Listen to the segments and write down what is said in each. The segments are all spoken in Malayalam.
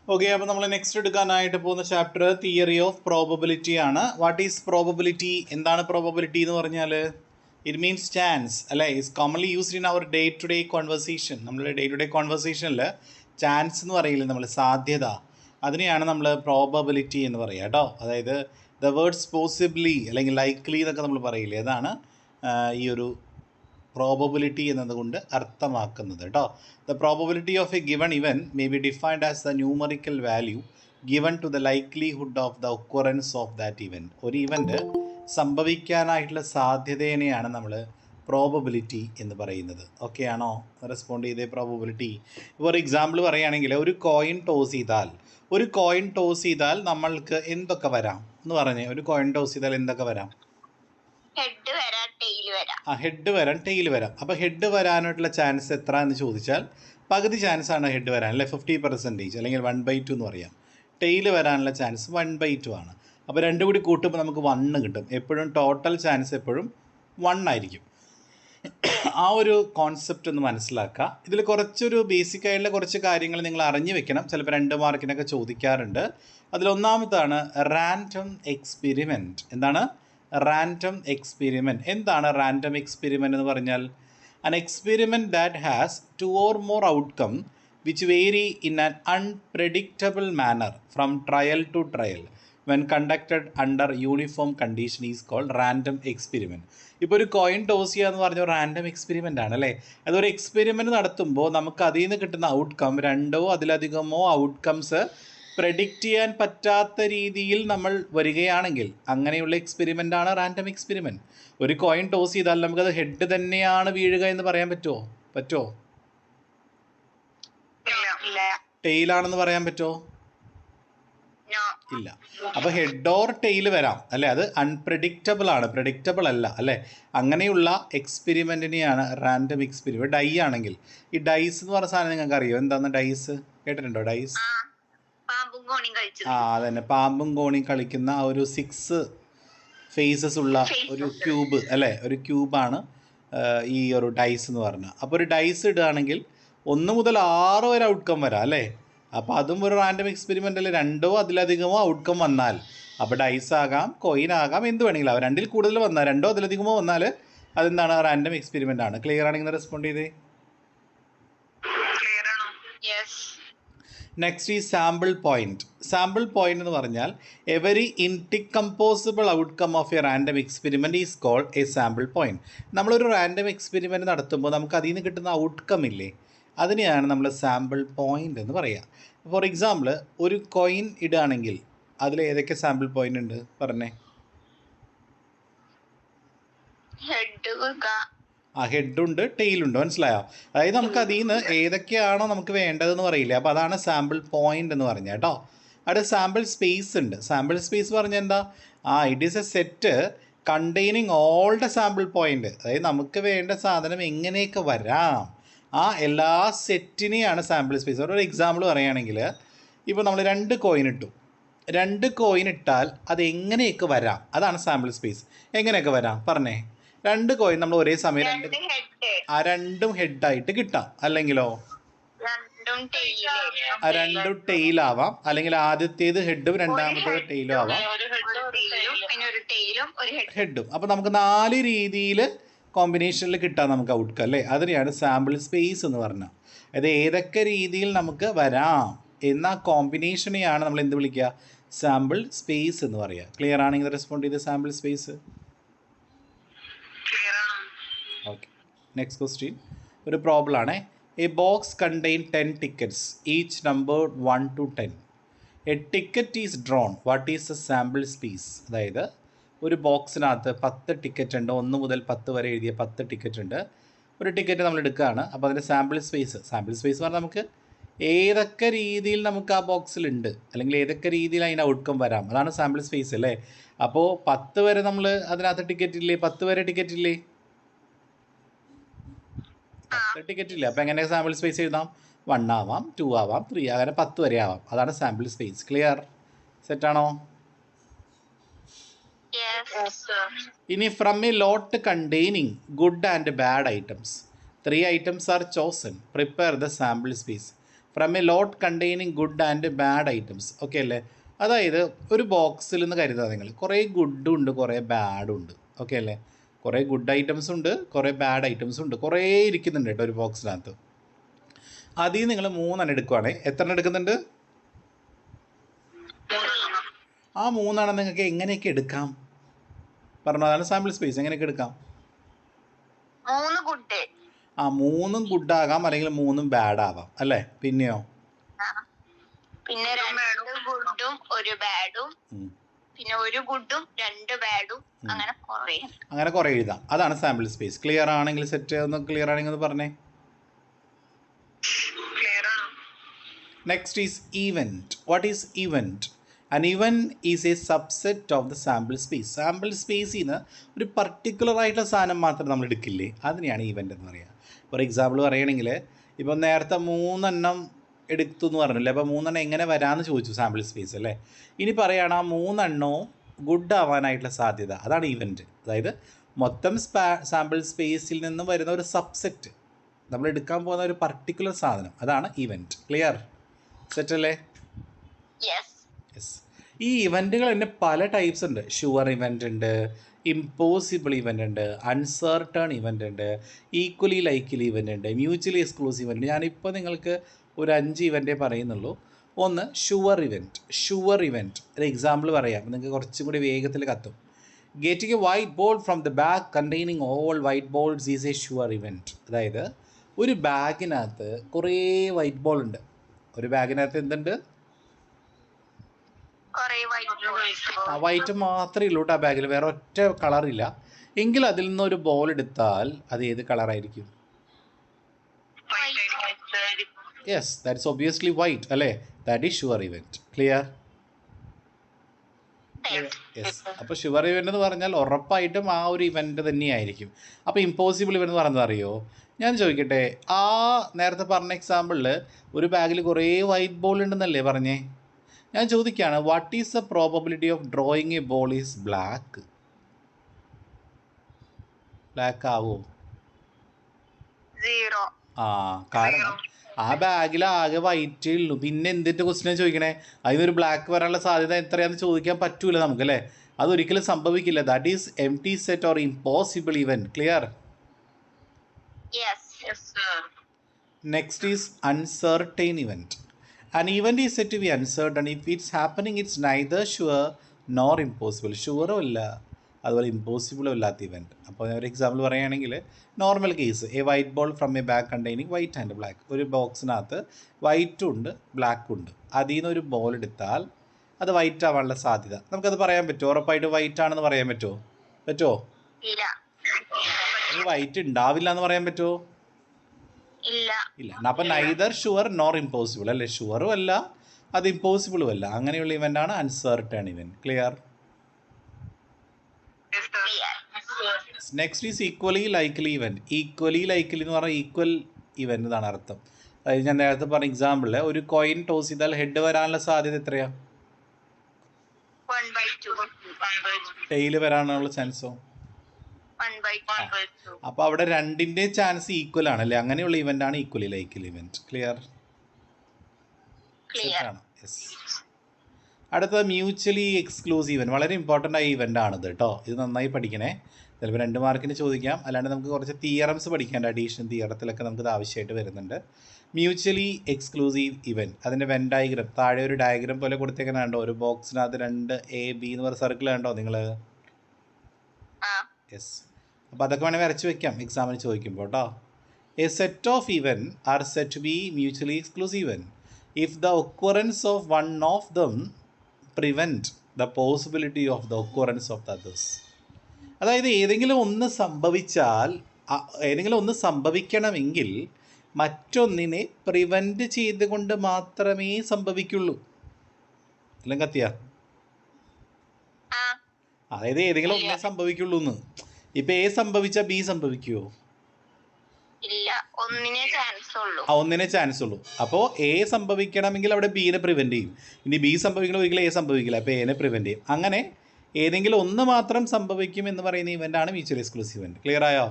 ഓക്കെ, അപ്പോൾ നമ്മൾ നെക്സ്റ്റ് എടുക്കാനായിട്ട് പോകുന്ന ചാപ്റ്റർ തിയറി ഓഫ് പ്രോബബിലിറ്റി ആണ്. What is probability? എന്താണ് പ്രോബബിലിറ്റി എന്ന് പറഞ്ഞാൽ? ഇറ്റ് മീൻസ് ചാൻസ് അല്ലേ. Is commonly used in our day to day conversation. നമ്മുടെ ഡേ ടു ഡേ കോൺവെർസേഷനിൽ ചാൻസ് എന്ന് പറയില്ല, നമ്മൾ സാധ്യത, അതിനെയാണ് നമ്മൾ പ്രോബബിലിറ്റി എന്ന് പറയുക കേട്ടോ. അതായത് ദ വേർഡ്സ് പോസിബിളി അല്ലെങ്കിൽ ലൈക്ലി എന്നൊക്കെ നമ്മൾ പറയില്ലേ, അതാണ് ഈ ഒരു പ്രോബബിലിറ്റി എന്നതുകൊണ്ട് അർത്ഥമാക്കുന്നത് കേട്ടോ. The probability of a given event may be defined as the numerical value given to the likelihood of the occurrence of that event. ഒരു ഇവൻറ്റ് സംഭവിക്കാനായിട്ടുള്ള സാധ്യതേനെയാണ് നമ്മൾ പ്രോബബിലിറ്റി എന്ന് പറയുന്നത്. ഓക്കെ ആണോ? റെസ്പോണ്ട് ചെയ്തേ പ്രോബബിലിറ്റി. ഫോർ എക്സാമ്പിൾ പറയുകയാണെങ്കിൽ ഒരു കോയിൻ ടോസ് ചെയ്താൽ നമ്മൾക്ക് എന്തൊക്കെ വരാം എന്ന് പറഞ്ഞേ. ഒരു കോയിൻ ടോസ് ചെയ്താൽ എന്തൊക്കെ വരാം? ഹെഡ് വരാം, ടെയിൽ വരാം. അപ്പോൾ ഹെഡ് വരാനായിട്ടുള്ള ചാൻസ് എത്ര എന്ന് ചോദിച്ചാൽ പകുതി ചാൻസാണ് ഹെഡ് വരാൻ അല്ലേ, 50% അല്ലെങ്കിൽ 1/2 എന്ന് പറയാം. ടെയിൽ വരാനുള്ള ചാൻസ് 1/2 ആണ്. അപ്പോൾ രണ്ടും കൂടി കൂട്ടുമ്പോൾ നമുക്ക് 1 കിട്ടും. എപ്പോഴും ടോട്ടൽ ചാൻസ് എപ്പോഴും 1 ആയിരിക്കും. ആ ഒരു കോൺസെപ്റ്റ് ഒന്ന് മനസ്സിലാക്കുക. ഇതിൽ കുറച്ചൊരു ബേസിക് ആയിട്ടുള്ള കുറച്ച് കാര്യങ്ങൾ നിങ്ങൾ അറിഞ്ഞു വെക്കണം. ചിലപ്പോൾ 2 മാർക്കിനൊക്കെ ചോദിക്കാറുണ്ട്. അതിലൊന്നാമതാണ് റാൻഡം എക്സ്പെരിമെൻറ്റ്. എന്താണ് റാൻഡം എക്സ്പെരിമെൻറ്റ്? എന്താണ് റാൻഡം എക്സ്പെരിമെൻറ്റ് എന്ന് പറഞ്ഞാൽ? an experiment that has 2 or more outcome which vary in an unpredictable manner from trial to trial when conducted under uniform condition is called random experiment. ഇപ്പോൾ ഒരു കോയിൻ ടോസ് ചെയ്യുക എന്ന് പറഞ്ഞാൽ റാൻഡം എക്സ്പെരിമെൻ്റ് ആണ് അല്ലേ. അതൊരു എക്സ്പെരിമെൻറ്റ് നടത്തുമ്പോൾ നമുക്ക് അതിൽ നിന്ന് കിട്ടുന്ന ഔട്ട്കം 2 അതിലധികമോ ഔട്ട്കംസ് പ്രെഡിക്റ്റ് ചെയ്യാൻ പറ്റാത്ത രീതിയിൽ നമ്മൾ വരികയാണെങ്കിൽ അങ്ങനെയുള്ള എക്സ്പെരിമെൻ്റ് ആണ് റാൻഡം എക്സ്പെരിമെൻറ്റ്. ഒരു കോയിൻ ടോസ് ചെയ്താൽ നമുക്കത് ഹെഡ് തന്നെയാണ് വീഴുക എന്ന് പറയാൻ പറ്റുമോ? ടെയിലാണെന്ന് പറയാൻ പറ്റുമോ? ഇല്ല. അപ്പോൾ ഹെഡ് ഓർ ടെയിൽ വരാം അല്ലേ. അത് അൺപ്രഡിക്റ്റബിൾ ആണ്, പ്രഡിക്റ്റബിൾ അല്ല അല്ലേ. അങ്ങനെയുള്ള എക്സ്പെരിമെൻറ്റിനെയാണ് റാൻഡം എക്സ്പെരിമെൻറ്റ്. ഡൈ ആണെങ്കിൽ ഈ ഡൈസ് എന്ന് പറഞ്ഞ സാധനം നിങ്ങൾക്ക് അറിയോ? എന്താണ് ഡൈസ്? കേട്ടിട്ടുണ്ടോ ഡൈസ്? അതന്നെ, പാമ്പും കോണിയും കളിക്കുന്ന ആ ഒരു 6 ഫേസസ് ഉള്ള ഒരു ക്യൂബ് അല്ലേ, ഒരു ക്യൂബാണ് ഈ ഒരു ഡൈസ് എന്ന് പറഞ്ഞാൽ. അപ്പോൾ ഒരു ഡൈസ് ഇടുകയാണെങ്കിൽ 1 മുതൽ 6 വരെ ഔട്ട്കം വരാം അല്ലേ. അപ്പോൾ അതും ഒരു റാൻഡം എക്സ്പെരിമെൻ്റ് അല്ലേ. 2 അതിലധികമോ ഔട്ട്കം വന്നാൽ, അപ്പോൾ ഡൈസ് ആകാം, കോയിൻ ആകാം, എന്ത് വേണമെങ്കിലും ആവാം. 2 കൂടുതൽ വന്നാൽ, 2 അതിലധികമോ വന്നാൽ അതെന്താണ് റാൻഡം എക്സ്പെരിമെൻ്റ് ആണ്. ക്ലിയർ ആണെങ്കിൽ റെസ്പോണ്ട് ചെയ്തേ. നെക്സ്റ്റ് ഈ സാമ്പിൾ പോയിൻറ്റ്. സാമ്പിൾ പോയിൻ്റ് എന്ന് പറഞ്ഞാൽ every indecomposable outcome of a random experiment is called a sample point. നമ്മളൊരു റാൻഡം എക്സ്പെരിമെൻറ്റ് നടത്തുമ്പോൾ നമുക്ക് അതിൽ നിന്ന് കിട്ടുന്ന ഔട്ട്കം ഇല്ലേ, അതിനെയാണ് നമ്മൾ സാമ്പിൾ പോയിൻ്റ് എന്ന് പറയുക. ഫോർ എക്സാമ്പിൾ ഒരു കോയിൻ ഇടുകയാണെങ്കിൽ അതിൽ ഏതൊക്കെ സാമ്പിൾ പോയിൻ്റ് ഉണ്ട് പറഞ്ഞേ? ഹെഡുണ്ട്, ടെയിലുണ്ട്. മനസ്സിലായോ? അതായത് നമുക്ക് അതിൽ നിന്ന് ഏതൊക്കെയാണോ നമുക്ക് വേണ്ടതെന്ന് പറയില്ലേ, അപ്പോൾ അതാണ് സാമ്പിൾ പോയിൻ്റ് എന്ന് പറഞ്ഞാൽ കേട്ടോ. അവിടെ സാമ്പിൾ സ്പേസ് ഉണ്ട്. സാമ്പിൾ സ്പേസ് പറഞ്ഞാൽ എന്താ? It is A set containing all the sample point. അതായത് നമുക്ക് വേണ്ട സാധനം എങ്ങനെയൊക്കെ വരാം, ആ എല്ലാ സെറ്റിനെയാണ് സാമ്പിൾ സ്പേസ്. ഒരു എക്സാമ്പിൾ പറയുകയാണെങ്കിൽ ഇപ്പോൾ നമ്മൾ 2 കോയിൻ ഇട്ടു. 2 കോയിൻ ഇട്ടാൽ അത് എങ്ങനെയൊക്കെ വരാം, അതാണ് സാമ്പിൾ സ്പേസ്. എങ്ങനെയൊക്കെ വരാം പറഞ്ഞേ? 2 കോയിൻ നമ്മൾ ഒരേ സമയം രണ്ടും ഹെഡായിട്ട് കിട്ടാം, അല്ലെങ്കിലോ 2 ടെയിലാവാം, അല്ലെങ്കിൽ ആദ്യത്തേത് ഹെഡും രണ്ടാമത്തേത് ടെയിലും ആവാം, ഹെഡും. അപ്പോൾ നമുക്ക് 4 രീതിയിൽ കോമ്പിനേഷനിൽ കിട്ടാം നമുക്ക് ഔട്ട്കം അല്ലേ. അതിനെയാണ് സാമ്പിൾ സ്പേസ് എന്ന് പറഞ്ഞാൽ. അത് ഏതൊക്കെ രീതിയിൽ നമുക്ക് വരാം എന്ന കോമ്പിനേഷനെയാണ് നമ്മൾ എന്ത് വിളിക്കുക? സാമ്പിൾ സ്പേസ് എന്ന് പറയുക. ക്ലിയർ ആണെങ്കിൽ റെസ്പോണ്ട് ചെയ്ത് sample space. Okay, next question ഒരു പ്രോബ്ലം ആണ്. A box contain 10 tickets each numbered 1 to 10. A ticket is drawn. What is the sample space? അതായത് ഒരു ബോക്സിനകത്ത് 10 ടിക്കറ്റ് ഉണ്ട്. 1 മുതൽ 10 വരെ എഴുതിയ 10 ടിക്കറ്റ് ഉണ്ട്. ഒരു ടിക്കറ്റ് നമ്മൾ എടുക്കുകയാണ്. അപ്പോൾ അതിൻ്റെ സാമ്പിൾ സ്പേസ് പറഞ്ഞാൽ നമുക്ക് ഏതൊക്കെ രീതിയിൽ നമുക്ക് ആ ബോക്സിലുണ്ട്, അല്ലെങ്കിൽ ഏതൊക്കെ രീതിയിൽ അതിൻ്റെ ഔട്ട്കം വരാം, അതാണ് സാമ്പിൾ സ്പേസ് അല്ലേ. അപ്പോൾ 10 വരെ നമ്മൾ അതിനകത്ത് ടിക്കറ്റ് ഇല്ലേ? 10 വരെ ടിക്കറ്റ് ഇല്ലേ? 10 ടിക്കറ്റ് ഇല്ല. അപ്പോൾ എങ്ങനെ സാമ്പിൾ സ്പേസ് എഴുതാം? 1 ആവാം, 2 ആവാം, 3 അങ്ങനെ 10 വരെ ആവാം. അതാണ് സാമ്പിൾ സ്പേസ്. ക്ലിയർ? സെറ്റാണോ? ഇനി from a lot containing good and bad items 3 items are chosen. Prepare the sample space. From a lot containing good and bad items. Okay അല്ലേ? അതായത് ഒരു ബോക്സിൽ നിന്ന് കരുതുക നിങ്ങൾ, കുറേ ഗുഡും ഉണ്ട്, കുറേ ബാഡും ഉണ്ട്. ഓക്കെ അല്ലേ? കുറേ ഗുഡ് ഐറ്റംസ് ഉണ്ട്, കുറേ ബാഡ് ഐറ്റംസ് ഉണ്ട്, കുറേ ഇരിക്കുന്നുണ്ട് കേട്ടോ ഒരു ബോക്സിനകത്ത്. അതിൽ നിങ്ങൾ 3 എടുക്കുവാണേ. എത്ര എടുക്കുന്നുണ്ട്? ആ 3 നിങ്ങൾക്ക് എങ്ങനെയൊക്കെ എടുക്കാം പറഞ്ഞു. അതാണ് സാമ്പിൾ സ്പേസ്. എങ്ങനെയൊക്കെ എടുക്കാം? 3 ഗുഡ് ആകാം, അല്ലെങ്കിൽ 3 ബാഡ് ആവാം അല്ലേ? പിന്നെയോ? പിന്നെ 2 ഗുഡും 1 ബാഡും, പിന്നെ 1 ഗുഡും 2 ബാഡും, അങ്ങനെ കുറേ എഴുതാം. അതാണ് സാമ്പിൾ സ്പേസ്. ക്ലിയർ ആണെങ്കിൽ സെറ്റ്. ഒന്ന് ക്ലിയർ ആണെങ്കിൽ ഒന്ന് പറഞ്ഞേ. Next is event. What is event? An event is a subset of the sample space. Sample സ്പേസിൽ നിന്ന് ഒരു പർട്ടിക്കുലർ ആയിട്ടുള്ള സാധനം മാത്രം നമ്മൾ എടുക്കില്ലേ, അതിനെയാണ് ഈവൻ്റ് എന്ന് പറയുക. ഫോർ എക്സാമ്പിൾ പറയുകയാണെങ്കിൽ, ഇപ്പം നേരത്തെ 3 എടുത്തു എന്ന് പറഞ്ഞില്ലേ, അപ്പോൾ 3 എങ്ങനെ വരാമെന്ന് ചോദിച്ചു സാമ്പിൾ സ്പേസ് അല്ലേ. ഇനി പറയുകയാണ് ആ 3 ഗുഡ് ആവാനായിട്ടുള്ള സാധ്യത, അതാണ് ഈവൻറ്റ്. അതായത് മൊത്തം സാമ്പിൾ സ്പേസിൽ നിന്ന് വരുന്ന ഒരു സബ്സെറ്റ്, നമ്മൾ എടുക്കാൻ പോകുന്ന ഒരു പർട്ടിക്കുലർ സാധനം, അതാണ് ഈവൻറ്റ്. ക്ലിയർ? സെറ്റ് അല്ലേ? യെസ്. ഈ ഇവൻറ്റുകൾ തന്നെ പല ടൈപ്സ് ഉണ്ട്. ഷുവർ ഇവൻ്റ് ഉണ്ട്, ഇമ്പോസിബിൾ ഇവൻ്റ് ഉണ്ട്, അൺസർട്ടൺ ഇവൻ്റ് ഉണ്ട്, ഈക്വലി ലൈക്ക്ലി ഇവൻ്റ് ഉണ്ട്, മ്യൂച്വലി എക്സ്ക്ലൂസീവ് ഇവൻ്റ്. ഞാനിപ്പോൾ നിങ്ങൾക്ക് ഒരു 5 ഇവൻ്റേ പറയുന്നുള്ളൂ. ഒന്ന് ഷുവർ ഇവൻറ്റ്. ഷുവർ ഇവൻറ്റ് ഒരു എക്സാമ്പിൾ പറയാം, നിങ്ങൾക്ക് കുറച്ചും കൂടി വേഗത്തിൽ കത്തും. Getting A white ball from the bag containing all white balls is A sure event. അതായത് ഒരു ബാഗിനകത്ത് കുറേ വൈറ്റ് ബോൾ ഉണ്ട്. ഒരു ബാഗിനകത്ത് എന്തുണ്ട്? വൈറ്റ് മാത്രമേ ഉള്ളൂ കേട്ടോ ആ ബാഗിൽ, വേറെ ഒറ്റ കളറില്ല. എങ്കിൽ അതിൽ നിന്നൊരു ബോൾ എടുത്താൽ അത് ഏത് കളറായിരിക്കും? യെസ്, ദാറ്റ്സ് ഒബ്വിയസ്ലി വൈറ്റ് അല്ലേ. That is sure event. Clear? Yes. അപ്പോൾ ഷുവർ ഇവൻ്റ് എന്ന് പറഞ്ഞാൽ ഉറപ്പായിട്ടും ആ ഒരു ഇവൻ്റ് തന്നെയായിരിക്കും. അപ്പോൾ ഇമ്പോസിബിൾ ഇവൻ്റ് എന്ന് പറയുന്നത് അറിയോ? ഞാൻ ചോദിക്കട്ടെ, ആ നേരത്തെ പറഞ്ഞ എക്സാമ്പിളിൽ ഒരു ബാഗിൽ കുറേ വൈറ്റ് ബോൾ ഉണ്ടെന്നല്ലേ പറഞ്ഞേ? ഞാൻ ചോദിക്കുകയാണ്, what is the probability of drawing A ball is black? Black ആവോ? 0. കാരണം ആ ബാഗിൽ ആകെ വൈറ്റ് ഉള്ളൂ. പിന്നെ എന്തിൻ്റെ ക്വസ്റ്റ്യൻ ചോദിക്കണേ? അതിനൊരു ബ്ലാക്ക് വരാനുള്ള സാധ്യത എത്രയാണെന്ന് ചോദിക്കാൻ പറ്റൂല നമുക്ക് അല്ലേ. അതൊരിക്കലും സംഭവിക്കില്ല. That is empty set or impossible event. Clear? Next is uncertain event. An event is said to be uncertain if it's happening it's neither sure nor impossible. ഷുവറും അല്ല, അതുപോലെ ഇമ്പോസിബിളും അല്ലാത്ത ഇവൻറ്റ്. അപ്പോൾ ഒരു എക്സാമ്പിൾ പറയുകയാണെങ്കിൽ, normal case, A white ball from A bag containing white and black. ഒരു ബോക്സിനകത്ത് വൈറ്റും ഉണ്ട് ബ്ലാക്കും ഉണ്ട്. അതിൽ നിന്ന് ഒരു ബോൾ എടുത്താൽ അത് വൈറ്റ് ആവാനുള്ള സാധ്യത നമുക്കത് പറയാൻ പറ്റുമോ? ഉറപ്പായിട്ട് വൈറ്റ് ആണെന്ന് പറയാൻ പറ്റുമോ? ഇനി വൈറ്റ് ഉണ്ടാവില്ല എന്ന് പറയാൻ പറ്റുമോ? ഇല്ല. അപ്പം നൈദർ ഷുവർ നോർ ഇമ്പോസിബിൾ അല്ലേ. ഷുവറും അല്ല, അത് ഇമ്പോസിബിളും അല്ല. അങ്ങനെയുള്ള ഇവൻ്റാണ് uncertain event. Clear? Next is equally likely event. Equally likely എന്ന് പറഞ്ഞാൽ ഈക്വൽ ഇവൻ്റ് എന്നാണ് അർത്ഥം. അതായത് ഞാൻ നേരത്തെ പറഞ്ഞ എക്സാമ്പിളിൽ ഒരു കോയിൻ ടോസ് ചെയ്താൽ ഹെഡ് വരാനുള്ള സാധ്യത എത്രയാണ്? 1/2. ടെയിൽ വരാനുള്ള ചാൻസോ? അപ്പോൾ അവിടെ 2ന്റെ ചാൻസ് ഈക്വൽ ആണ് അല്ലേ. അങ്ങനെയുള്ള ഇവൻ്റ് ആണ് ഈക്വലി ലൈക്ക്ലി ഇവൻറ്റ്. ക്ലിയർ? ആണ്. യെസ്. അടുത്തത് മ്യൂച്വലി എക്സ്ക്ലൂസീവ് ഇവൻറ്റ്. വളരെ ഇമ്പോർട്ടൻ്റ് ആയ ഇവൻ്റ് ആണിത് കേട്ടോ. ഇത് നന്നായി പഠിക്കണേ. ചിലപ്പോൾ 2 മാർക്കിന് ചോദിക്കാം. അല്ലാണ്ട് നമുക്ക് കുറച്ച് തിയറംസ് പഠിക്കാണ്ട്, അഡീഷൻ തിയറത്തിലൊക്കെ നമുക്കിത് ആവശ്യമായിട്ട് വരുന്നുണ്ട്. മ്യൂച്വലി എക്സ്ക്ലൂസീവ് ഇവൻറ്റ്, അതിൻ്റെ വെൻ ഡയഗ്രം താഴെ ഒരു ഡയഗ്രം പോലെ കൊടുത്തേക്കണോ? ഒരു ബോക്സിനകത്ത് 2 AB എന്ന് പറഞ്ഞ സർക്കിൾ കണ്ടോ നിങ്ങൾ? യെസ്. അപ്പോൾ അതൊക്കെ വേണമെങ്കിൽ വരച്ച് വെക്കാം എക്സാമിന് ചോദിക്കുമ്പോൾ കേട്ടോ. A set of event are set to be mutually exclusive event if the occurrence of one of them prevent the possibility of the occurrence of the others. അതായത് ഏതെങ്കിലും ഒന്ന് സംഭവിക്കണമെങ്കിൽ മറ്റൊന്നിനെ പ്രിവെൻറ്റ് ചെയ്തുകൊണ്ട് മാത്രമേ സംഭവിക്കുള്ളൂ. അല്ലെങ്കിൽ കത്തിയ അതായത് ഏതെങ്കിലും ഒന്നേ സംഭവിക്കുള്ളൂ എന്ന്. ഇപ്പം എ സംഭവിച്ചാൽ ബി സംഭവിക്കുമോ? ഒന്നിനെ ചാൻസ് ഉള്ളൂ. അപ്പോൾ എ സംഭവിക്കണമെങ്കിൽ അവിടെ ബിനെ പ്രിവെൻറ്റ് ചെയ്യും. ഇനി ബി സംഭവിക്കണം, ഒരിക്കലും എ സംഭവിക്കില്ല. അപ്പോൾ എനെ പ്രിവെൻറ്റ് ചെയ്യും. അങ്ങനെ ഏതെങ്കിലും ഒന്ന് മാത്രം സംഭവിക്കും എന്ന് പറയുന്ന ഇവൻ്റാണ് മ്യൂച്വൽ എക്സ്ക്ലൂസീവ് ഇവൻറ്റ്. ക്ലിയർ ആയോ?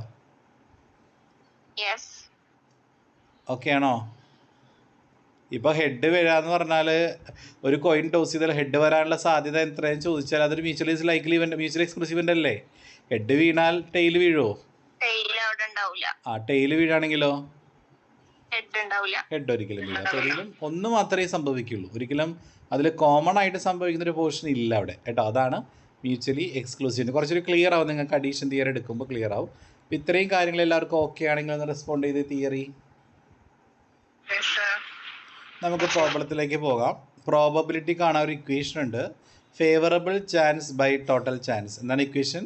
ഓക്കെ ആണോ? ഇപ്പോൾ ഹെഡ് വരാന്ന് പറഞ്ഞാൽ ഒരു കോയിൻ ടോസ് ചെയ്താൽ ഹെഡ് വരാനുള്ള സാധ്യത എത്രയെന്ന് ചോദിച്ചാൽ അതൊരു mutually likely event, mutually exclusive event അല്ലേ? ഹെഡ് വീണാൽ ടെയിൽ വീഴോ? ആ ടെയിൽ വീഴാണെങ്കിലോ ഹെഡ് ഒരിക്കലും വീഴാം. അപ്പോൾ ഒരിക്കലും ഒന്ന് മാത്രമേ സംഭവിക്കുള്ളൂ, ഒരിക്കലും അതിൽ കോമൺ ആയിട്ട് സംഭവിക്കുന്ന ഒരു പോർഷൻ ഇല്ല അവിടെ കേട്ടോ. അതാണ് മ്യൂച്വലി എക്സ്ക്ലൂസീവ്. കുറച്ചൊരു ക്ലിയർ ആവും, നിങ്ങൾക്ക് അഡീഷൻ തിയറി എടുക്കുമ്പോൾ ക്ലിയർ ആവും. അപ്പോൾ ഇത്രയും കാര്യങ്ങൾ എല്ലാവർക്കും ഓക്കെ ആണെങ്കിൽ ഒന്ന് റെസ്പോണ്ട് ചെയ്ത് തിയറി. നമുക്ക് പ്രോബ്ലത്തിലേക്ക് പോകാം. പ്രോബബിലിറ്റി കാണാൻ ഒരു ഇക്വേഷൻ ഉണ്ട്, favourable chance by total chance. എന്താണ് ഇക്വേഷൻ?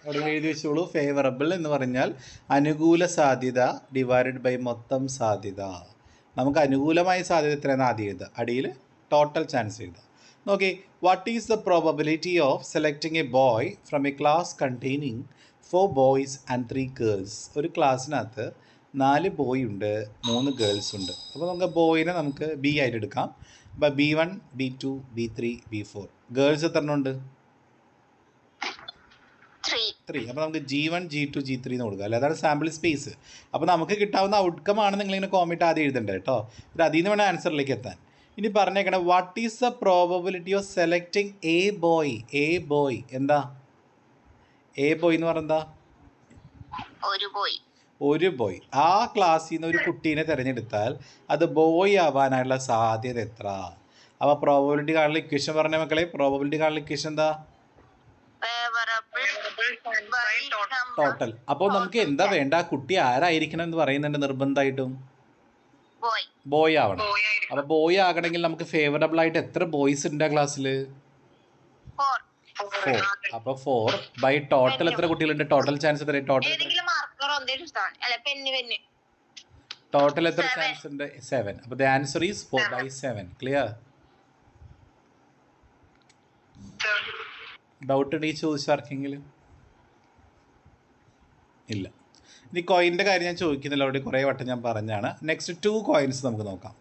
അവിടെ എഴുതി വെച്ചോളൂ. ഫേവറബിൾ എന്ന് പറഞ്ഞാൽ അനുകൂല സാധ്യത ഡിവൈഡഡ് ബൈ മൊത്തം സാധ്യത. നമുക്ക് അനുകൂലമായ സാധ്യത എത്രയാണ് ആദ്യം എഴുതുക, അടിയിൽ ടോട്ടൽ ചാൻസ് എഴുതുക. നോക്കി, what is the probability of selecting a boy from A class containing 4 boys and 3 girls. ഒരു ക്ലാസ്സിനകത്ത് 4 ബോയ് ഉണ്ട്, 3 ഗേൾസ് ഉണ്ട്. അപ്പോൾ നമുക്ക് ബോയിനെ നമുക്ക് ബി ആയിട്ട് എടുക്കാം. അപ്പോൾ B1, B2, B3, B4. Girls എത്ര എണ്ണം ഉണ്ട്? 3. അപ്പോൾ നമുക്ക് G1, G2, G3 എന്ന് കൊടുക്കുക അല്ലേ? അതാണ് സാമ്പിൾ സ്പേസ്. അപ്പോൾ നമുക്ക് കിട്ടാവുന്ന ഔട്ട്കം ആണ് നിങ്ങളിങ്ങനെ കോമിറ്റ് ആദ്യം എഴുതേണ്ടത് കേട്ടോ. ഇത് അതിൽ നിന്ന് വേണം ആൻസറിലേക്ക് എത്താൻ. ഇനി പറഞ്ഞേക്കണം, what is the probability of selecting a boy? A boy എന്താ? എ ബോയ് എന്ന് പറഞ്ഞാ ഒരു ബോയ്. ആ ക്ലാസ്സിൽ നിന്ന് ഒരു കുട്ടീനെ തിരഞ്ഞെടുത്താൽ അത് ബോയ് ആവാനുള്ള സാധ്യത എത്ര? അപ്പോൾ പ്രോബബിലിറ്റി കാണുന്ന ഇക്വേഷൻ പറഞ്ഞ മക്കളെ, പ്രോബബിലിറ്റി കാണുന്ന ഇക്വേഷൻ എന്താ? ടോട്ടൽ. അപ്പോൾ നമുക്ക് എന്താ വേണ്ട, കുട്ടി ആരായിരിക്കണം എന്ന് പറയുന്നുണ്ട് നിർബന്ധമായിട്ടും ബോയ് ആവണം. അപ്പോൾ ബോയ് ആകണമെങ്കിൽ നമുക്ക് ഫേവറബിൾ ആയിട്ട് എത്ര ബോയ്സ് ഉണ്ട് ആ ക്ലാസ്സിൽ? 4. അപ്പോൾ 4 ബൈ ടോട്ടൽ എത്ര കുട്ടികളുണ്ട്? ടോട്ടൽ ചാൻസ് എത്ര? ടോട്ടൽ എത്ര ചാൻസ് ഉണ്ട്? 7. അപ്പോൾ the answer is 4/7. Clear? Doubt ഉണ്ടെങ്കിൽ ചോദിച്ചാർക്കെങ്കിലും ഇല്ല. ഇനി കോയിൻ്റെ കാര്യം ഞാൻ ചോദിക്കുന്നില്ല, അവിടെ കുറേ വട്ടം ഞാൻ പറഞ്ഞാണ്. നെക്സ്റ്റ് 2 കോയിൻസ് നമുക്ക് നോക്കാം.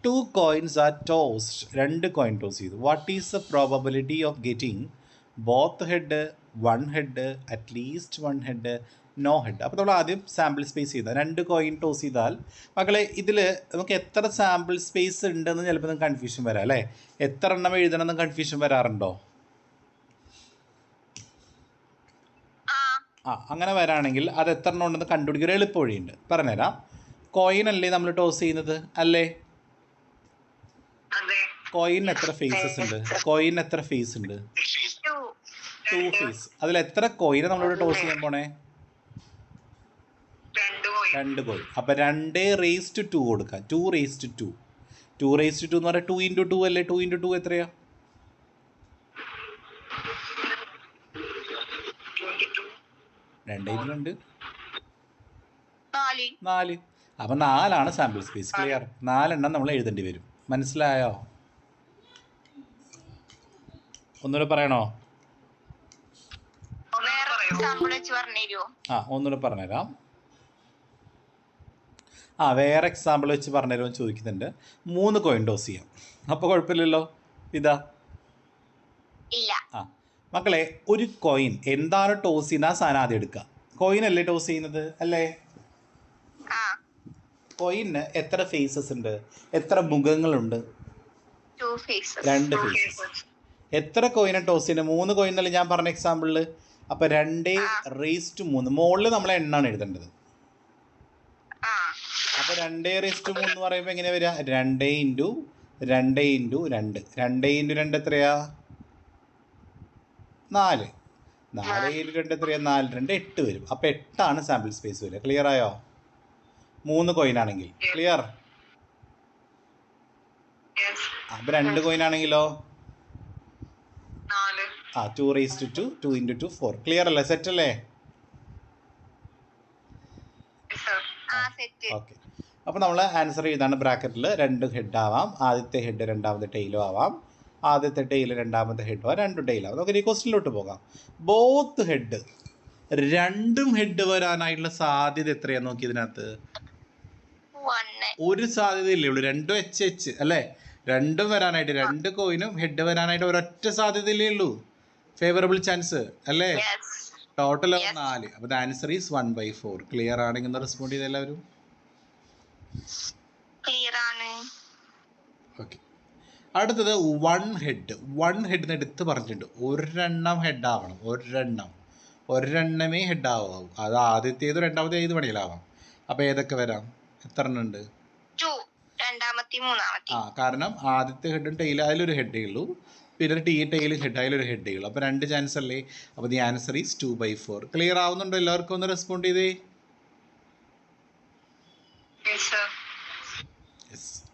2 coins are tossed. 2 coin toss ചെയ്തു. What is the probability of getting both head, 1 head, at least 1 head, no head? അപ്പോൾ നമ്മൾ ആദ്യം സാമ്പിൾ സ്പേസ് ചെയ്താൽ 2 കോയിൻ ടോസ് ചെയ്താൽ മക്കളെ ഇതിൽ നമുക്ക് എത്ര സാമ്പിൾ സ്പേസ് ഉണ്ടെന്ന് ചിലപ്പോൾ നിങ്ങൾക്ക് കൺഫ്യൂഷൻ വരാം അല്ലേ? എത്ര എണ്ണം എഴുതണമെന്ന് കൺഫ്യൂഷൻ വരാറുണ്ടോ? അങ്ങനെ വരാണെങ്കിൽ അത് എത്ര എണ്ണം ഉണ്ടെന്ന് കണ്ടുപിടിക്കുക ഒരു എളുപ്പ വഴിയുണ്ട്, പറഞ്ഞുതരാം. കോയിൻ അല്ലേ നമ്മൾ ടോസ് ചെയ്യുന്നത് അല്ലേ? കോയിന് എത്ര ഫേസസ് ഉണ്ട്? കോയിന് എത്ര ഫേസ് ഉണ്ട്? 2 ഫേസ്. അതിൽ എത്ര കോയിനെ നമ്മളിവിടെ ടോസ് ചെയ്യാൻ പോണേ? 2 കോയിൻ. അപ്പം 2 raised to 2 കൊടുക്കാം. 2 raised to 2. 2 raised to 2 എന്ന് പറഞ്ഞാൽ 2 into 2 അല്ലേ? 2 into 2 എത്രയാ? 2 into 2 4. അപ്പം 4 സാമ്പിൾ സ്പേസ്. ക്ലിയർ? 4 എണ്ണം നമ്മൾ എഴുതേണ്ടി വരും. മനസ്സിലായോ? ഒന്നുകൂടെ പറയണോ? ഒന്നുകൂടെ പറഞ്ഞുതരാം. വേറെ എക്സാമ്പിൾ വെച്ച് പറഞ്ഞുതരുമോ ചോദിക്കുന്നുണ്ട്. 3 കോയിൻ ടോസ് ചെയ്യാം. അപ്പോൾ കുഴപ്പമില്ലല്ലോ. ഇതാ മക്കളെ, ഒരു കോയിൻ എന്താണ് ടോസ് ചെയ്യുന്ന ആ സാധനം ആദ്യം എടുക്കുക. കോയിൻ അല്ലേ ടോസ് ചെയ്യുന്നത് അല്ലേ? കോയിന് എത്ര ഫേസസ് ഉണ്ട്? എത്ര മുഖങ്ങളുണ്ട്? 2 ഫേസസ്. എത്ര കോയിനെ ടോസ് ചെയ്യുന്നത്? 3 കോയിൻ എന്നല്ലേ ഞാൻ പറഞ്ഞ എക്സാമ്പിളിൽ. അപ്പോൾ 2 raised to 3. മുകളിൽ നമ്മളെ എണ്ണാണ് എഴുതേണ്ടത്. അപ്പോൾ 2 raised to 3 എന്ന് പറയുമ്പോൾ എങ്ങനെ വരിക? 2 into 2 into 2. 2 into 2 എത്രയാ? 4. 4 into 2 എത്രയാ? 4. 2 8 വരും. അപ്പോൾ 8 സാമ്പിൾ സ്പേസ് വരിക. ക്ലിയർ ആയോ? 3 കോയിൻ ആണെങ്കിൽ. ക്ലിയർ? അപ്പോൾ 2 കോയിൻ ആണെങ്കിലോ 2 raised to 2. 2 into 2 4. ക്ലിയർ അല്ലേ? സെറ്റ് അല്ലേ? ഓക്കെ. അപ്പോൾ നമ്മൾ ആൻസർ ചെയ്താണ് ബ്രാക്കറ്റിൽ 2 ഹെഡ് ആവാം. ആദ്യത്തെ ഹെഡ് രണ്ടാമത്തെ ടെയിലും ആവാം. ആദ്യത്തെ ടെയിൽ രണ്ടാമത്തെ ഹെഡ് ആവാം. 2 ടെയിലാവാം. നമുക്ക് ഈ ക്വസ്റ്റിനിലോട്ട് പോകാം. ബോത്ത് ഹെഡ്, 2 ഹെഡ് വരാനായിട്ടുള്ള സാധ്യത എത്രയാന്ന് നോക്കി. ഇതിനകത്ത് ഒരു സാധ്യതയില്ലേ ഉള്ളൂ. 2 HH അല്ലേ? 2 വരാനായിട്ട്, 2 കോയിനും ഹെഡ് വരാനായിട്ട് ഒരൊറ്റ സാധ്യതയില്ലേ ഉള്ളൂ. ഫേവറബിൾ ചാൻസ് അല്ലേ? ടോട്ടൽ 4. അപ്പോൾ ദ ആൻസർ ഈസ് 1/4. ക്ലിയർ ആണെങ്കിൽ ഒന്ന് റെസ്പോണ്ട് ചെയ്ത് എല്ലാവരും. ക്ലിയർ ആണ്. ഓക്കെ, അടുത്തത് 1 ഹെഡ്. 1 ഹെഡിന് എടുത്ത് പറഞ്ഞിട്ടുണ്ട്, ഒരെണ്ണം ഹെഡ് ആവണം. ഒരെണ്ണമേ ഹെഡ് ആവാവും. അത് ആദ്യത്തേത് രണ്ടാമത്തെ ഏത് പണിയിലാവാം. അപ്പോൾ ഏതൊക്കെ വരാം? എത്ര എണ്ണം ഉണ്ട്? കാരണം ആദ്യത്തെ ഹെഡും ടെയിൽ അതിലൊരു ഹെഡേ ഉള്ളൂ, പിന്നെ ടെയിൽ ഹെഡ് അതിലൊരു ഹെഡേ ഉള്ളൂ. അപ്പോൾ 2 ചാൻസ് അല്ലേ. അപ്പോൾ ദി ആൻസർ ഈസ് 2/4. ക്ലിയർ ആവുന്നുണ്ടോ? എല്ലാവർക്കും ഒന്ന് റെസ്പോണ്ട് ചെയ്തേ.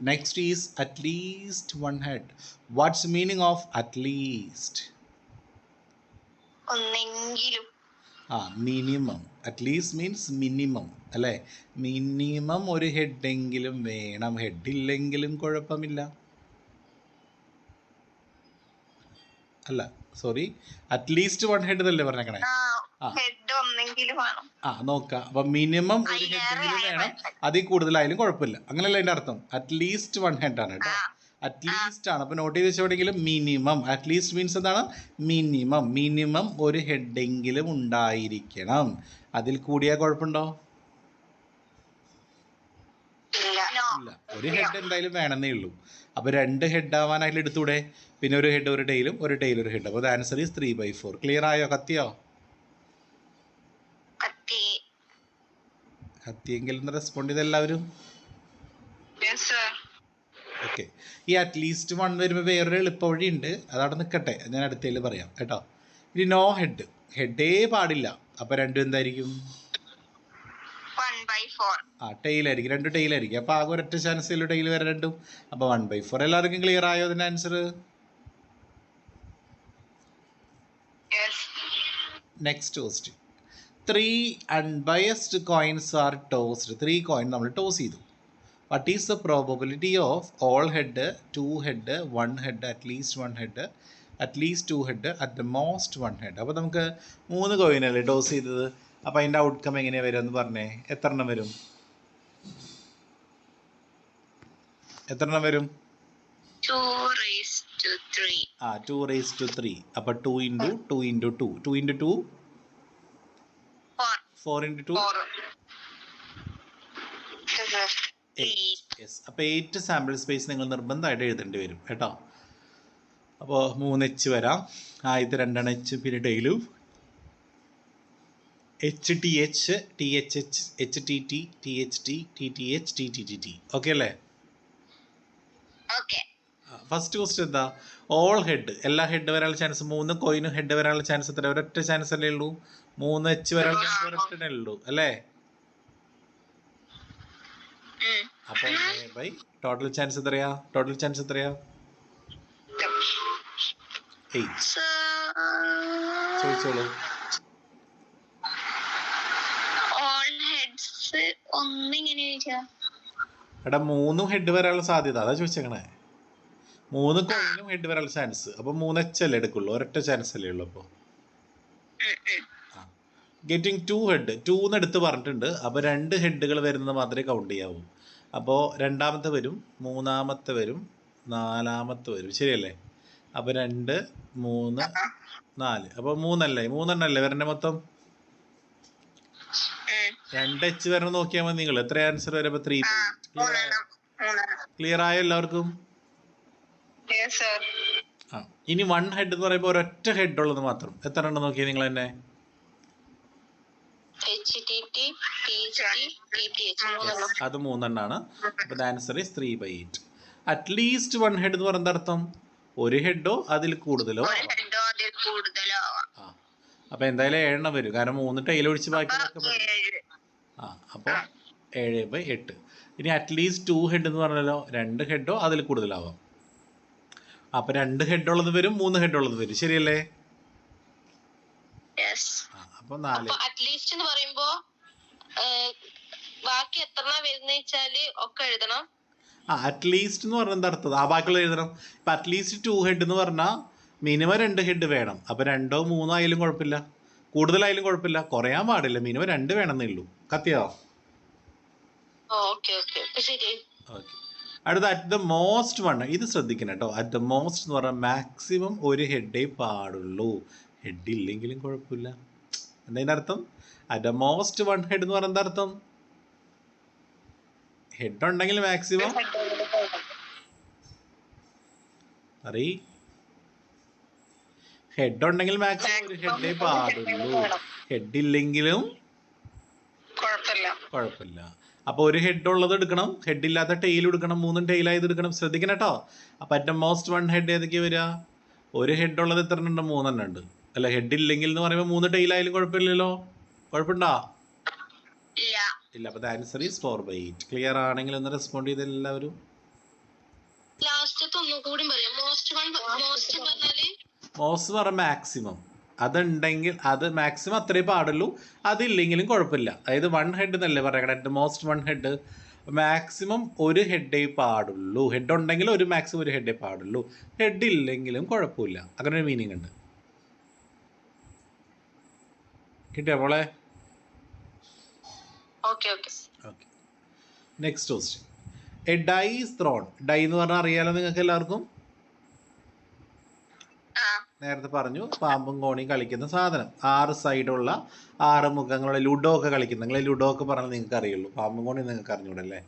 Next is at least 1 head. What's the meaning of at least? ഒന്നെങ്കിലും. Minimum. At least means minimum അല്ലേ. മിനിമം ഒരു ഹെഡെങ്കിലും വേണം. ഹെഡ് ഇല്ലെങ്കിലും കുഴപ്പമില്ല. അല്ല, സോറി, അറ്റ്ലീസ്റ്റ് 1 ഹെഡ് എന്നല്ലേ പറഞ്ഞേക്കണേ. നോക്കാം. അപ്പം മിനിമം ഒരു ഹെഡെങ്കിലും വേണം, അതിൽ കൂടുതലായാലും കുഴപ്പമില്ല, അങ്ങനെയല്ല അതിൻ്റെ അർത്ഥം. അറ്റ്ലീസ്റ്റ് 1 ഹെഡ് ആണ് കേട്ടോ. അറ്റ്ലീസ്റ്റ് ആണ്. അപ്പോൾ നോട്ട് ചെയ്ത് വെച്ചോടെങ്കിലും മിനിമം. അറ്റ്ലീസ്റ്റ് മീൻസ് എന്താണ്? മിനിമം ഒരു ഹെഡെങ്കിലും ഉണ്ടായിരിക്കണം. അതിൽ കൂടിയാൽ കുഴപ്പമുണ്ടോ? ഇല്ല, ഒരു ഹെഡ് എന്തായാലും വേണമെന്നേ ഉള്ളൂ. അപ്പോൾ 2 ഹെഡ് ആവാൻ അതിൽ എടുത്തൂടെ. പിന്നെ ഒരു ഹെഡ് ഒരു ടെയിലും ഒരു ടെയിൽ ഒരു ഹെഡ്. അപ്പോൾ ആൻസർ ഈസ് 3/4. ക്ലിയർ ആയോ? കത്തിയോ? കത്തിയെങ്കിൽ ഒന്ന് റെസ്പോണ്ട് ചെയ്ത് എല്ലാവരും. ഓക്കെ, ഈ അറ്റ്ലീസ്റ്റ് 1 വരുമ്പോൾ വേറൊരു എളുപ്പ വഴി ഉണ്ട്, അതവിടെ നിൽക്കട്ടെ, ഞാൻ അടുത്തതിൽ പറയാം കേട്ടോ. ഇനി നോ ഹെഡ്, ഹെഡേ പാടില്ല. അപ്പോൾ രണ്ടും എന്തായിരിക്കും? ടെയിലായിരിക്കും. 2 ടെയിലായിരിക്കും. അപ്പോൾ ആകെ ഒരൊറ്റ ചാൻസ് ടെയിൽ വരെ രണ്ടും. അപ്പോൾ 1/4. എല്ലാവർക്കും ക്ലിയർ ആയോ അതിൻ്റെ answer? Next question. 3 unbiased coins are tossed. 3 coin നമ്മൾ ടോസ് ചെയ്തു. What is the probability of all head, 2 head, 1 head, at least 1 head, at least 2 head, at the most 1 head? അപ്പോൾ നമുക്ക് 3 കോയിനല്ലേ ടോസ് ചെയ്തത്. അപ്പോൾ അതിൻ്റെ ഔട്ട്കം എങ്ങനെയാണ് വരിക എന്ന് പറഞ്ഞേ. എത്ര എണ്ണം വരും? 2 raised to 3. അപ്പോൾ 2 into 2 into 2. 2 into 2? 4 into 2? 8. Yes. അപ്പോൾ 8 സാമ്പിൾ സ്പേസ് നിങ്ങൾ നിർബന്ധമായിട്ട് എഴുതേണ്ടി വരും കേട്ടോ. അപ്പോൾ 3H വരാം. ആദ്യത്തെ 2 H, പിന്നെ ടെയിലും HTH, THH, HTT, THT, TTH, TTT. Okay അല്ലേ? ഫസ്റ്റ് ക്വസ്റ്റ്യൻ എന്താ? ഓൾ ഹെഡ്, എല്ലാ ഹെഡ് വരാനുള്ള ചാൻസ്. 3 കോയിനും ഹെഡ് വരാനുള്ള ചാൻസ് എത്ര? ഒരൊറ്റ ചാൻസ് അല്ലേ ഉള്ളൂ. 3H വരാനുള്ള ചാൻസ് ഒരൊറ്റേ ഉള്ളൂ അല്ലേ. അപ്പോൾ ടോട്ടൽ ചാൻസ് എത്രയാ? 8. ചോദിച്ചോളൂ. എടാ 3 ഹെഡ് വരാനുള്ള സാധ്യത അതാ ചോദിച്ചേക്കണേ. 3 കോയിനും ഹെഡ് വരാനുള്ള ചാൻസ്. അപ്പോൾ 3H അല്ലേ എടുക്കുള്ളൂ, ഒരൊറ്റ ചാൻസ് അല്ലേ ഉള്ളൂ. അപ്പോൾ ഗെറ്റിംഗ് 2 ഹെഡ്, 2 എടുത്ത് പറഞ്ഞിട്ടുണ്ട്. അപ്പോൾ 2 ഹെഡുകൾ വരുന്നത് മാത്രമേ കൗണ്ട് ചെയ്യാവൂ. അപ്പോൾ രണ്ടാമത്തെ വരും, മൂന്നാമത്തെ വരും, നാലാമത്തെ വരും. ശരിയല്ലേ? അപ്പോൾ 2, 3, 4. അപ്പോൾ 3 എണ്ണല്ലേ വരണ്ടേ മൊത്തം? 2H വരണം നോക്കിയാൽ മതി നിങ്ങൾ. എത്ര ആൻസർ വരെ? 3. ക്ലിയർ ആയോ എല്ലാവർക്കും? ഇനി 1 ഹെഡ് എന്ന് പറയുമ്പോൾ ഒരൊറ്റ ഹെഡ് ഉള്ളത് മാത്രം. എത്ര എണ്ണം നോക്കിയാൽ നിങ്ങൾ തന്നെ? അത് 3 എണ്ണാണ്. അപ്പോൾ ആൻസർ ഈസ് 3/8. അറ്റ്ലീസ്റ്റ് 1 ഹെഡ് എന്ന് പറയുന്നത് അർത്ഥം ഒരു ഹെഡോ അതിൽ കൂടുതലോ. അപ്പോൾ എന്തായാലും 7 എണ്ണം വരും, കാരണം 3 ടൈൽ ഒഴിച്ച് ബാക്കിയൊക്കെ വരും. അപ്പോൾ 7/8. ഇനി അറ്റ്ലീസ്റ്റ് 2 ഹെഡ് എന്ന് പറഞ്ഞാലോ 2 ഹെഡോ അതിൽ കൂടുതലാവാം. അപ്പോൾ 2 ഹെഡ് ഉള്ളത് വരും, 3 ഹെഡ് ഉള്ളത് വരും. ശരിയല്ലേ? അപ്പോൾ 4. അറ്റ്ലീസ്റ്റ് എന്ന് പറയുമ്പോ ബാക്കി എത്ര വരുന്ന ഒക്കെ എഴുതണം. അറ്റ്ലീസ്റ്റ് എന്ന് പറഞ്ഞാൽ എന്താ അർത്ഥം? ബാക്കിയുള്ള എഴുതണം. ഇപ്പം അറ്റ്ലീസ്റ്റ് 2 ഹെഡ് എന്ന് പറഞ്ഞാൽ മിനിമം 2 ഹെഡ് വേണം. അപ്പോൾ 2 or 3 ആയാലും കുഴപ്പമില്ല, കൂടുതലായാലും കുഴപ്പമില്ല, കുറയാൻ പാടില്ല. മിനിമം 2 വേണമെന്നേ ഉള്ളൂ. കത്തിയോ? ഓക്കെ. അടുത്ത അറ്റ് ദ മോസ്റ്റ് 1. ഇത് ശ്രദ്ധിക്കണം കേട്ടോ. അറ്റ് ദ മോസ്റ്റ് എന്ന് പറഞ്ഞാൽ മാക്സിമം ഒരു ഹെഡേ പാടുള്ളൂ. ഹെഡ് ഇല്ലെങ്കിലും കുഴപ്പമില്ല. എന്താ അർത്ഥം? അറ്റ് മോസ്റ്റ് വൺ ഹെഡ് എന്ന് പറയുന്നത് അർത്ഥം ഹെഡ് ഉണ്ടെങ്കിൽ മാക്സിമം അറി ഹെഡ് ഉണ്ടെങ്കിൽ മാക്സിമം ഒരു ഹെഡേ പാടുള്ളൂ. ഹെഡ് ഇല്ലെങ്കിലും കുഴപ്പമില്ല. അപ്പോൾ ഒരു ഹെഡ് ഉള്ളത് എടുക്കണം, ഹെഡ് ഇല്ലാത്ത ടെയിൽ എടുക്കണം, 3 ടെയിലായത് എടുക്കണം. ശ്രദ്ധിക്കണം കേട്ടോ. അപ്പോൾ അറ്റ് മോസ്റ്റ് വൺ ഹെഡ് ഏതൊക്കെയാണ് വരിക? ഒരു ഹെഡ് ഉള്ളത് എത്ര ഉണ്ട്? 3 ഉണ്ട്. അല്ല, ഹെഡ് ഇല്ലെങ്കിൽ എന്ന് പറയുമ്പോൾ 3 ടെയിലായാലും കുഴപ്പമില്ലല്ലോ. കുഴപ്പമുണ്ടോ? ഇല്ല. അപ്പോൾ ദ ആൻസർ ഈസ് 4/8. ക്ലിയർ ആണെങ്കിൽ ഒന്ന് റെസ്പോണ്ട് ചെയ്ത് എല്ലാവരും. മോസ്റ്റ് പറഞ്ഞ മാക്സിമം. അതുണ്ടെങ്കിൽ അത് മാക്സിമം അത്രേ പാടുള്ളൂ, അതില്ലെങ്കിലും കുഴപ്പമില്ല. അതായത് 1 ഹെഡ് എന്നല്ലേ പറയണേ, മോസ്റ്റ് 1 ഹെഡ്. മാക്സിമം ഒരു ഹെഡേ പാടുള്ളൂ. ഹെഡ് ഉണ്ടെങ്കിൽ മാക്സിമം ഒരു ഹെഡേ പാടുള്ളൂ, ഹെഡ് ഇല്ലെങ്കിലും കുഴപ്പമില്ല. അങ്ങനെ ഒരു മീനിങ് ഉണ്ട്. കിട്ടിയോ മോളെ? Okay. Next question. A die is thrown. Die എന്ന് പറഞ്ഞാൽ അറിയാലോ നിങ്ങൾക്ക് എല്ലാവർക്കും. നേരത്തെ പറഞ്ഞു, പാമ്പും കോണിയും കളിക്കുന്ന സാധനം. 6 സൈഡുള്ള 6 മുഖങ്ങളുള്ള ലുഡോ ഒക്കെ കളിക്കുന്നത്. നിങ്ങൾ ലുഡോ ഒക്കെ പറഞ്ഞാൽ നിങ്ങൾക്ക് അറിയുള്ളൂ, പാമ്പും കോണി നിങ്ങൾക്ക് അറിഞ്ഞൂടല്ലേ?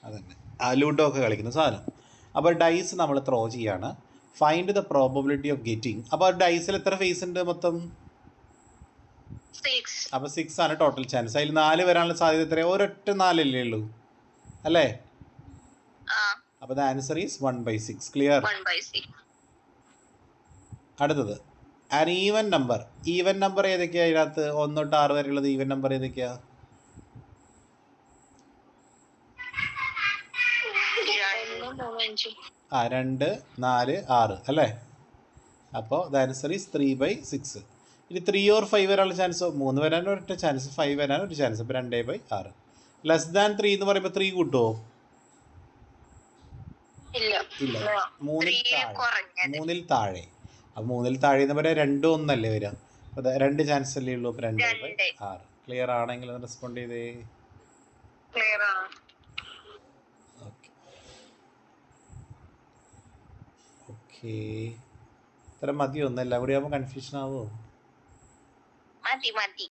അതന്നെ, ആ ലുഡോ ഒക്കെ കളിക്കുന്ന സാധനം. അപ്പോൾ ഡൈസ് നമ്മൾ ത്രോ ചെയ്യാണ്. Find the probability of getting. അപ്പോൾ ഡൈസിൽ എത്ര ഫേസ് ഉണ്ട് മൊത്തം? 6. അപ്പോൾ 6 ആണ് ടോട്ടൽ ചാൻസ്. അതിൽ 4 വരാനുള്ള സാധ്യത എത്രയാണ്? ഒരൊറ്റ 4 അല്ലേ ഉള്ളൂ, അല്ലേ? അപ്പോൾ ദ ആൻസർ ഈസ് 1/6. ക്ലിയർ? അടുത്തത് an even number. Even number ഏതൊക്കെയാണ് ഇതിനകത്ത്? 1 തൊട്ട് 6 വരെയുള്ളത് ഈവൻ നമ്പർ ഏതൊക്കെയാ? 2, 4, 6 അല്ലേ? അപ്പോൾ ദ ആൻസർ ഈസ് 3/6. ഇനി 3 or 5 വരാനുള്ള ചാൻസോ? 3 വരാനും ഒരൊറ്റ ചാൻസ്, 5 വരാനും ഒരു ചാൻസ്. അപ്പോൾ 2/6. ലെസ് ദാൻ 3 എന്ന് പറയുമ്പോൾ 3 കൂട്ടുമോ? ഇല്ല. 3-ൽ താഴെ. അപ്പോൾ 3-ൽ താഴെ എന്ന് പറയാൻ 2, 1 അല്ലേ വരിക? അപ്പോൾ 2 ചാൻസ് അല്ലേ ഉള്ളൂ. അപ്പോൾ 2/6. ക്ലിയർ ആണെങ്കിൽ ഒന്ന് റെസ്പോണ്ട് ചെയ്തേ. ഓക്കെ. ഇത്ര മതിയോ? ഒന്ന് എല്ലാം കൂടി ആകുമ്പോൾ കൺഫ്യൂഷൻ ആവുമോ? മതി.